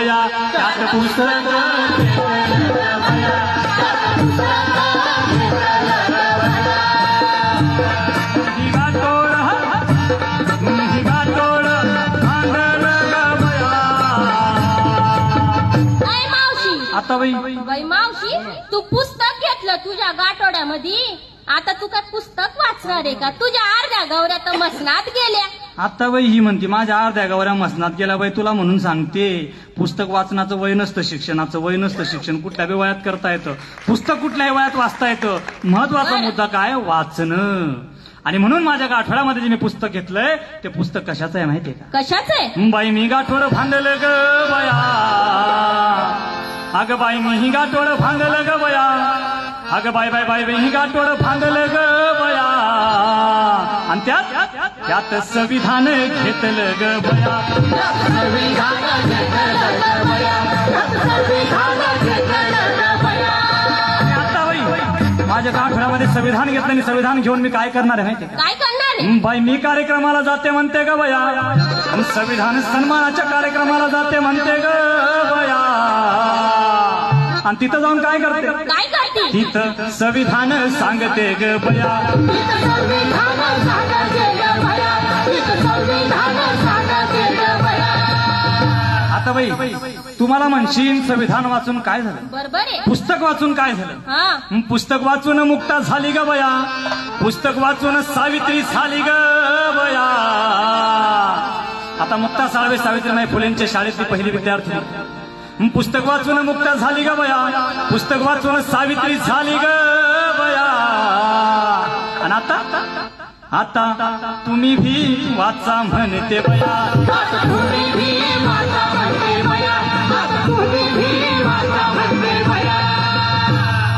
बया त्यात पुस्तक आता बाई मावशी, तू पुस्तक घेतलं तुझ्या गाठोड्यामध्ये, आता तू काय पुस्तक वाचणार आहे का? तुझ्या अर्ध्या गौऱ्या तर मसनात गेल्या. आता बाई ही म्हणते माझ्या अर्ध्या गौऱ्या मसनात गेला. बाई तुला म्हणून सांगते, पुस्तक वाचनाचं वय नसतं, शिक्षणाचं वय नसतं. शिक्षण कुठल्याही वयात करता येतं, पुस्तक कुठल्याही वयात वाचता येतं. महत्वाचा मुद्दा काय? वाचणं. आणि म्हणून माझ्या गाठोड्यामध्ये जे मी पुस्तक घेतलंय ते पुस्तक कशाचं आहे माहितीये का? कशाचं आहे? बाई मी गाठोड भांडलं ग बया, अगं बाई मी ही गाठोड भांडलं ग बया, अगं बाय बाय बाय ही गाठोड भांडलं ग बया. आणि त्यात संविधान घेतलं ग बया. आता बाई माझ्या गाठोड्यामध्ये संविधान घेतलं आणि संविधान घेऊन मी काय करणार आहे माहिती? काय करणार? बाई मी कार्यक्रमाला जाते म्हणते ग बया, आणि संविधान सन्मानाच्या कार्यक्रमाला जाते म्हणते ग बया. आणि तिथं जाऊन काय करते? काय करते? तिथं संविधान सांगते ग बया. आता बाई तुम्हाला म्हणशील संविधान वाचून काय झालं? बरोबर आहे. पुस्तक वाचून काय झालं? पुस्तक वाचून मुक्ता झाली ग बया, पुस्तक वाचून सावित्री झाली ग बया. आता मुक्ता साळवे सावित्रीबाई फुलेंच्या शाळेतली पहिली विद्यार्थी. पुस्तक वाचून मुक्ता झाली ग बया, पुस्तक वाचून सावित्री झाली ग बया. आणि आता तुम्ही भी वाचा म्हणते बया.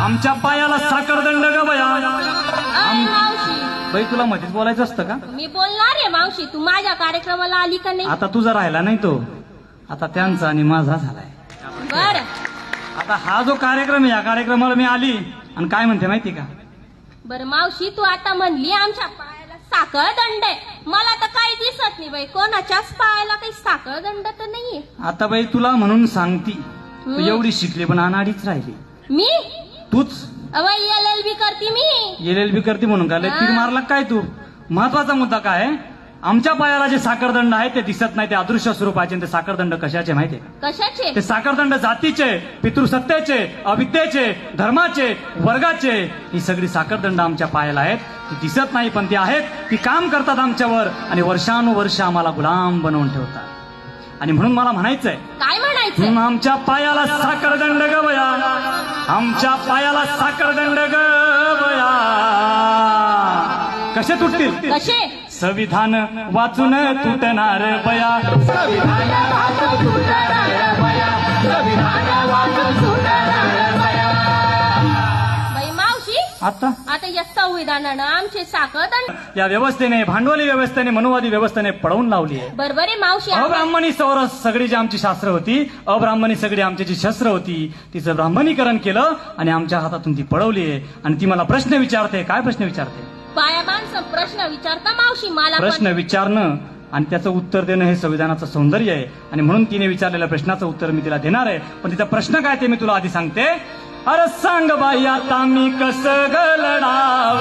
आमच्या पायाला साखरदंड ग बया. बाई तुला मध्येच बोलायचं असतं का? मी बोलणार आहे मावशी. तू माझ्या कार्यक्रमाला आली का नाही? आता तुझा राहिला नाही तो, आता त्यांचा आणि माझा झालाय. बर, आता हा जो कार्यक्रम आहे या कार्यक्रमाला मी आली आणि काय म्हणते माहिती का? बर मावशी, तू आता म्हणली आमच्या पायाला साखळ दंड आहे, मला तर काही दिसत नाही बाई. कोणाच्याच पायाला काही साखळ दंड तर नाहीये. आता बाई तुला म्हणून सांगती, तू एवढी शिकली पण अनाडीच राहिली. मी? तूच LLB करते मी. LLB करते म्हणून काय तीर मारला काय तू? महत्वाचा मुद्दा काय आहे? आमच्या पायाला जे साखरदंड आहे ते दिसत नाही, ते अदृश्य स्वरूपाचे. ते साखरदंड कशाचे माहितीये? कशाचे? ते साखरदंड जातीचे, पितृसत्तेचे, अविद्येचे, धर्माचे, वर्गाचे, ही सगळी साखरदंड आमच्या पायाला आहेत. ती दिसत नाही पण ती आहेत. ती काम करतात आमच्यावर आणि वर्षानुवर्ष आम्हाला गुलाम बनवून ठेवतात. आणि म्हणून मला म्हणायचंय, काय म्हणायचं? आमच्या पायाला साखरदंड ग बया, आमच्या पायाला साखरदंड ग बया. कसे तुटतील? कसे? संविधान वाचून तुटणार बया. बाई मावशी, आता या संविधानानं आमचे साखळदंड या व्यवस्थेने, भांडवली व्यवस्थेने, मनुवादी व्यवस्थेने पळवून लावली आहे. बरोबर आहे मावशी. अब्राह्मणी सगळी जी आमची शास्त्र होती, अब्राह्मणी सगळी आमची जी शस्त्र होती, तिचं ब्राह्मणीकरण केलं आणि आमच्या हातातून ती पळवली आहे. आणि ती मला प्रश्न विचारते. काय प्रश्न विचारते? बाया माणसं प्रश्न विचारता मावशी मला. प्रश्न विचारणं आणि त्याचं उत्तर देणं हे संविधानाचं सौंदर्य आहे. आणि म्हणून तिने विचारलेल्या प्रश्नाचं उत्तर मी तिला देणार आहे. पण तिचा प्रश्न काय ते मी तुला आधी सांगते. अरे सांग बाई आता मी कसं गलडाव,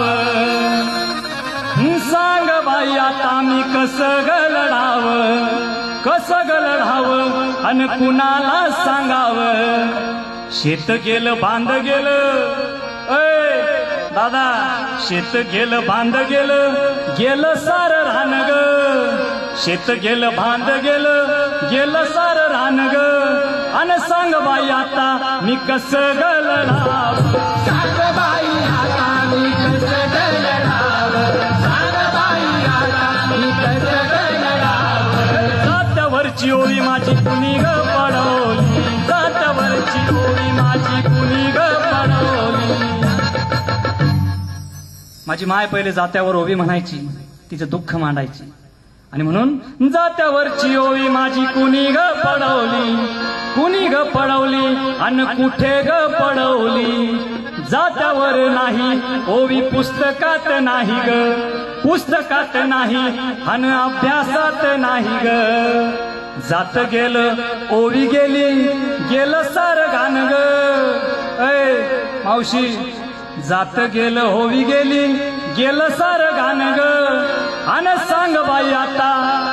सांग बाई आता मी कसं गलडाव, कसं गलडाव अन कुणाला सांगाव. शेत गेलं बांध गेलं, दादा शेत गेलं बांध गेलं, गेलं सार रान ग. शेत गेलं बांध गेलं, गेलं सार रान ग. अन सांग बाई आता मी कसं गलडाव, सांग बाई आता मी कसं गलडाव, सांग बाई आता मी कसं गलडाव. जात्यावरची ओळी माझी कुणी ग पडवली, जात्यावरची ओळी माझी कुणी ग पडवली. माझी माय पहिले जात्यावर ओवी म्हणायची, तिचं दुःख मांडायची. आणि म्हणून जात्यावरची ओवी माझी कुणी ग पडवली, कुणी ग पडवली अन कुठे ग पडवली. जात्यावर नाही ओवी पुस्तकात नाही ग, पुस्तकात नाही अन अभ्यासात नाही ग. जात गेलं ओवी गेली गेलं सार गाण ग ऐ मावशी जात गेलं होवी गेली गेलं सार गाण ग अन सांग बाई आता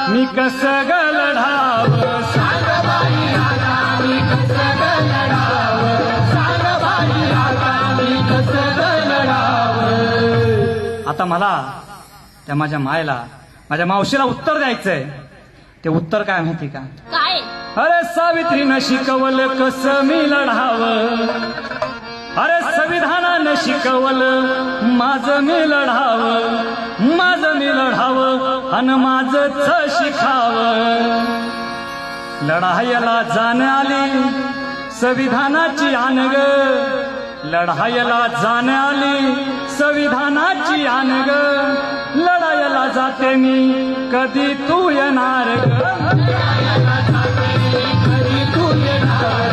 मी कसं ग लढावं सांग बाई आता मी कसं ग लढावं सांग बाई आता मी कसं ग लढावं आता मला त्या माझ्या मायला माझ्या मावशीला उत्तर द्यायचंय ते उत्तर काय माहिती का काय अरे सावित्रीनं शिकवलं कसं मी लढावं अरे संविधानानं शिकवलं माझं मी लढावं माझं मी लढावं अन माझंच शिकावं लढायला जाण आली संविधानाची आण ग लढायला जाण आली संविधानाची आण ग लढायला जाते मी कधी तू येणार ग लढायला जाते कधी तू येणार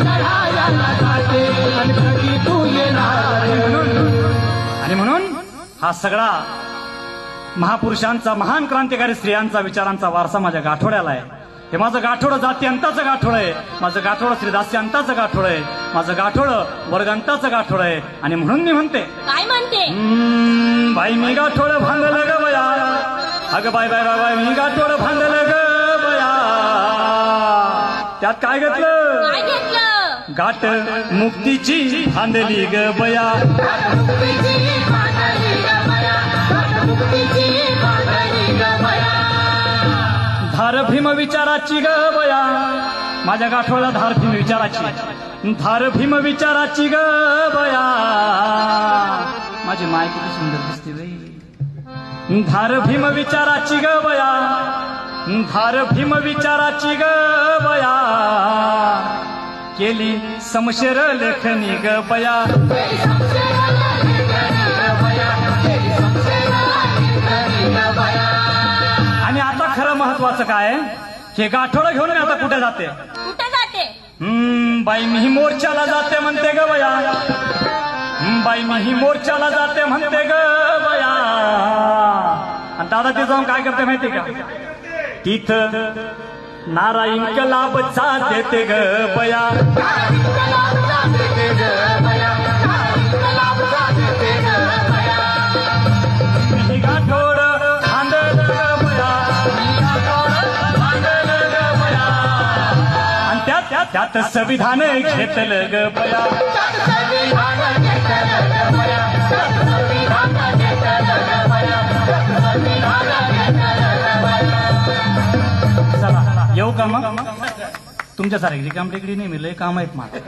लढायला जाते आणि कधी तू येणार आणि म्हणून हा सगळा महापुरुषांचा महान क्रांतिकारी स्त्रियांचा विचारांचा वारसा माझ्या गाठोड्याला आहे हे माझं गाठोडं जाती अंताचं गाठोडं आहे माझं गाठोडं श्रीदासी अंताचं गाठोडं आहे माझं गाठोडं वर्गंताचं गाठोडं आहे आणि म्हणून मी म्हणते काय म्हणते बाई मी गाठोडं भांगलं ग बया अगं बाय बाय बाय बाय मी गाठोडं भांगलं ग बया त्यात काय घेतलं काय घेतलं गाठ मुक्तीची भांडली ग बया धार भीम विचाराची ग बया माझ्या गाठोळा धार भीम विचाराची धार भीम विचाराची ग बया माझी माय किती सुंदर दिसते बाई धार भीम विचाराची ग बया धार भीम विचाराची ग बया केली समशेर लेखनी ग बया आणि आता खरं महत्वाचं काय हे गाठोडं घेऊन मी आता कुठे जाते कुठे जाते बाई मी मोर्चाला जाते म्हणते ग बया बाई मी मोर्चाला जाते म्हणते ग बया आणि दादा ते जाऊन काय करते माहिती का तिथं नारा इन्कलाबचा देते ग बया मी गाठोड भांडल ग बया आणि त्यात संविधान घेतलं ग बया चला येऊ का मग तुमच्यासारखी रिकाम टेकडी नाही मिळलं काम आहेत मला